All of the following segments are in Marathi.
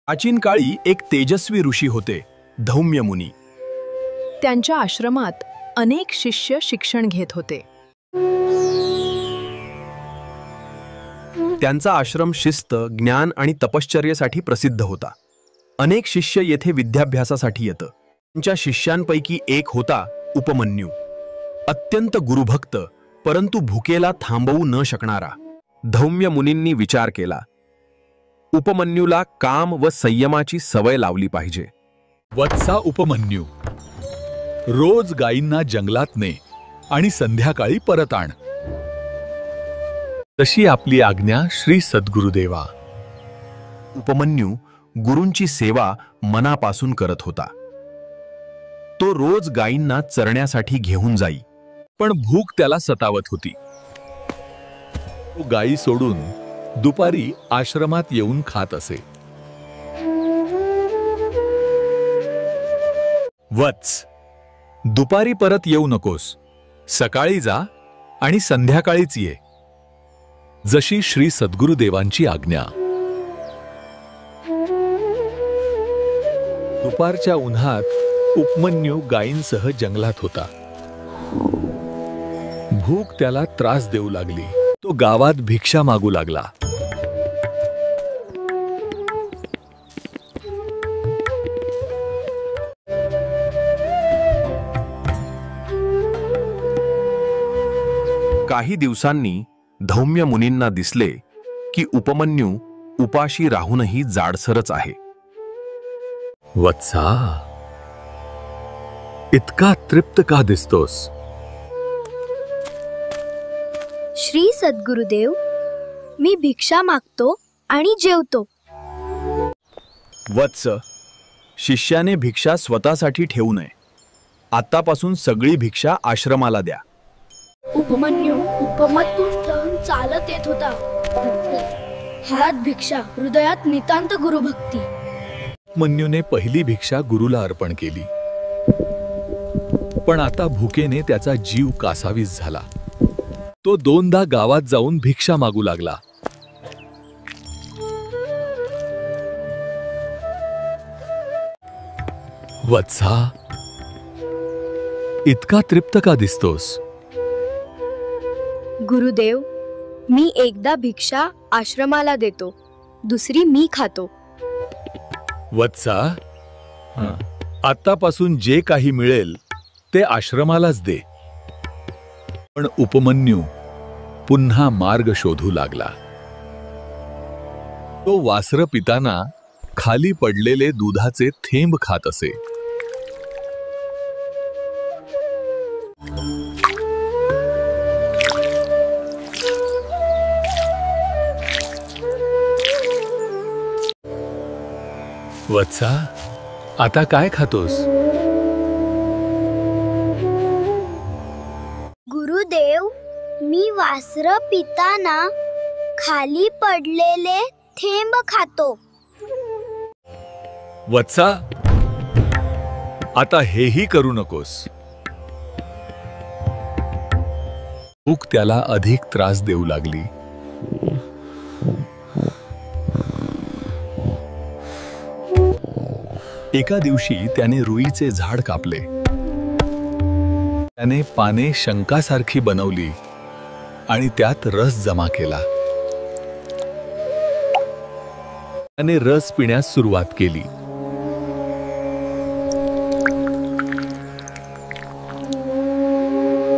प्राचीन काळी एक तेजस्वी ऋषी होते, धौम्य मुनी. त्यांच्या आश्रमात अनेक शिष्य शिक्षण घेत होते. त्यांचा आश्रम शिस्त, ज्ञान आणि तपश्चर्येसाठी प्रसिद्ध होता. अनेक शिष्य येथे विद्याभ्यासासाठी येत. त्यांच्या शिष्यांपैकी एक होता उपमन्यू. अत्यंत गुरुभक्त, परंतु भुकेला थांबवू न शकणारा. धौम्य मुनींनी विचार केला, उपमन्यूला काम व संयमाची सवय लावली पाहिजे. वत्सा उपमन्यू, रोज गायींना जंगलात ने आणि संध्याकाळी परत आण. तशी आपली आज्ञा श्री सद्गुरुदेवा. उपमन्यू गुरूंची सेवा मनापासून करत होता. तो रोज गायींना चरण्यासाठी घेऊन जाई. पण भूक त्याला सतावत होती. तो गायी सोडून दुपारी आश्रमात येऊन खात असे. वत्स, दुपारी परत येऊ नकोस. सकाळी जा आणि संध्याकाळीच ये, जशी श्री सद्गुरुदेवांची आज्ञा. दुपारच्या उन्हात उपमन्यू गायींसह जंगलात होता. भूक त्याला त्रास देऊ लागली. तो गावात भिक्षा मागू लागला. काही दिवसांनी धौम्य मुनींना दिसले की उपमन्यू उपाशी राहूनही जाडसरच आहे. वत्सा, इतका तृप्त का दिसतोस? श्री सद्गुरुदेव, मी भिक्षा मागतो आणि जेवतो. वत्स, शिष्याने भिक्षा स्वतःसाठी ठेवू नये. आतापासून सगळी भिक्षा आश्रमाला द्या. उपमन्यू उपमतून चालत येत होता. हात भिक्षा, हृदयात नितांत गुरुभक्ती. उपमन्यूने पहिली भिक्षा गुरुला अर्पण केली. पण आता भुकेने त्याचा जीव कासावीस झाला. तो दोनदा गावात जाऊन भिक्षा मागू लागला. वत्सा, इतका तृप्त का दिसतोस? गुरुदेव, मी एकदा भिक्षा आश्रमाला देतो, दुसरी मी खातो. वत्सा, आतापासून जे काही मिळेल ते आश्रमालाच दे. पण उपमन्यू पुन्हा मार्ग शोधू लागला. तो वासरं पिताना खाली पडलेले दुधाचे थेंब खात असे. वत्सा, आता काय खातोस? गुरुदेव, मी वासरं पिताना खाली पडलेले थेंब खातो. वत्सा, आता हेही करू नकोस. भूक त्याला अधिक त्रास देऊ लागली. एका दिवशी त्याने रुईचे झाड कापले. त्याने पाने शंकासारखी बनवली आणि त्यात रस जमा केला. त्याने रस पिण्यास सुरुवात केली.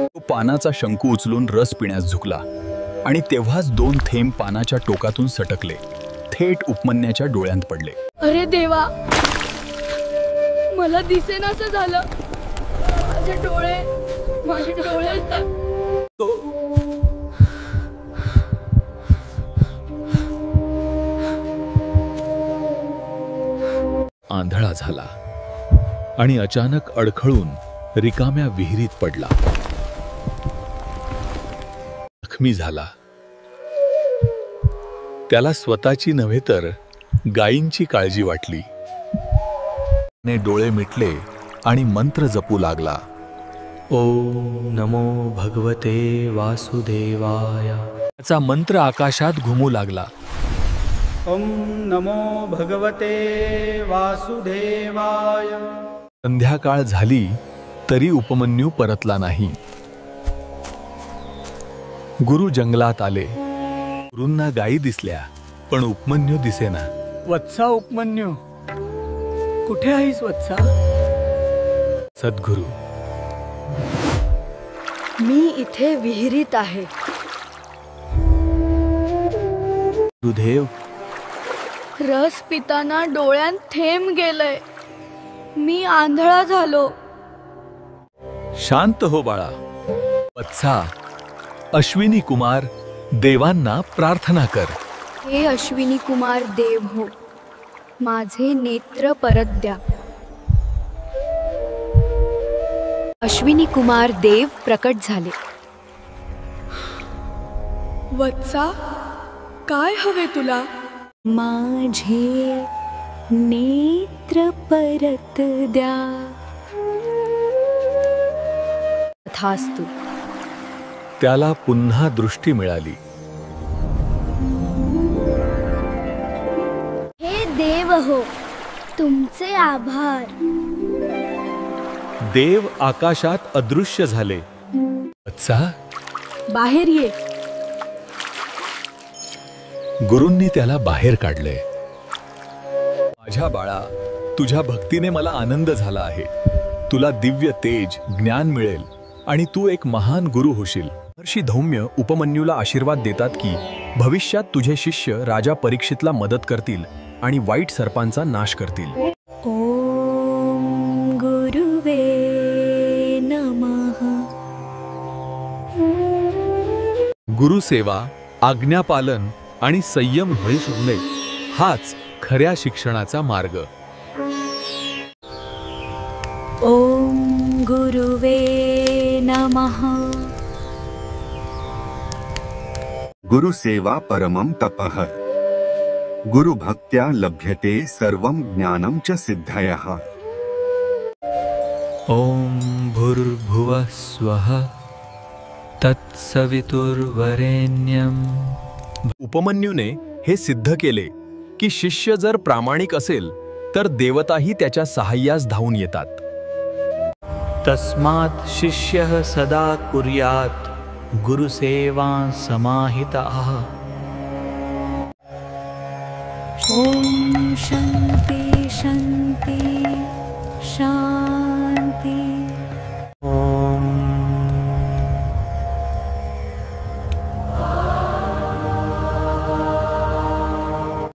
तो पानाचा शंकू उचलून रस पिण्यास झुकला आणि तेव्हाच दोन थेंब पानाच्या टोकातून सटकले. थेट उपमन्याच्या डोळ्यांत पडले. अरे देवा, मला दिसेनासं झालं. माझे डोळे. आंधळा झाला आणि अचानक अडखळून रिकाम्या विहिरीत पडला. जखमी झाला. त्याला स्वतःची नव्हे तर गायींची काळजी वाटली. ने डोळे मिटले आणि मंत्र जपू लागला. ओम नमो भगवते वासुदेवाय. त्याचा मंत्र आकाशात घुमू लागला. ॐ नमो भगवते वासुदेवाय। संध्याकाळ झाली तरी उपमन्यू परतला नाही. गुरु जंगलात आले. गुरूंना गायी दिसल्या, पण उपमन्यू दिसेना. वत्सा उपमन्यू, कुठे आहेस वत्सा? सद्गुरू, मी इथे विहिरीत आहे. गुरुदेव, रस पिताना डोळ्यात थेंब गेलंय. मी आंधळा झालो. शांत हो बाळा. वत्सा, अश्विनी कुमार, देवांना प्रार्थना कर. हे अश्विनी कुमार देव हो, माझे नेत्र परत द्या. अश्विनी कुमार देव प्रकट झाले. वत्सा, काय हवे तुला? माझे नेत्र परत द्या. तथास्तु. त्याला पुन्हा दृष्टी मिळाली. हे देव हो, तुमचे आभार. देव आकाशात अदृश्य झाले. वत्सा, बाहेर ये. गुरूंनी त्याला बाहेर काढले. माझ्या बाळा, तुझ्या भक्तीने मला आनंद झाला आहे. तुला दिव्य तेज, ज्ञान मिळेल आणि तू एक महान गुरु होशील. महर्षी धौम्य उपमन्यूला आशीर्वाद देतात की भविष्यात तुझे शिष्य राजा परीक्षितला मदत करतील आणि वाईट सर्पांचा नाश करतील. ओम गुरुवे नमः. गुरुसेवा, आज्ञापालन आणि संयम होणे हाच खऱ्या शिक्षणाचा मार्ग. ओम गुरुवे नमः. गुरुसेवा परमं तपः. गुरुभक्त्या लभ्यते सर्वं ज्ञानं च सिद्धयः. ॐ भूर्भुवः स्वः तत्सवितुर्वरेण्यं। उपमन्यूने हे सिद्ध केले की शिष्य जर प्रामाणिक असेल तर देवताही त्याच्या सहाय्यास धावून येतात. तस्मात् शिष्यः सदा कुर्यात् गुरुसेवां समाहितः। ओम शांति शांति शांति.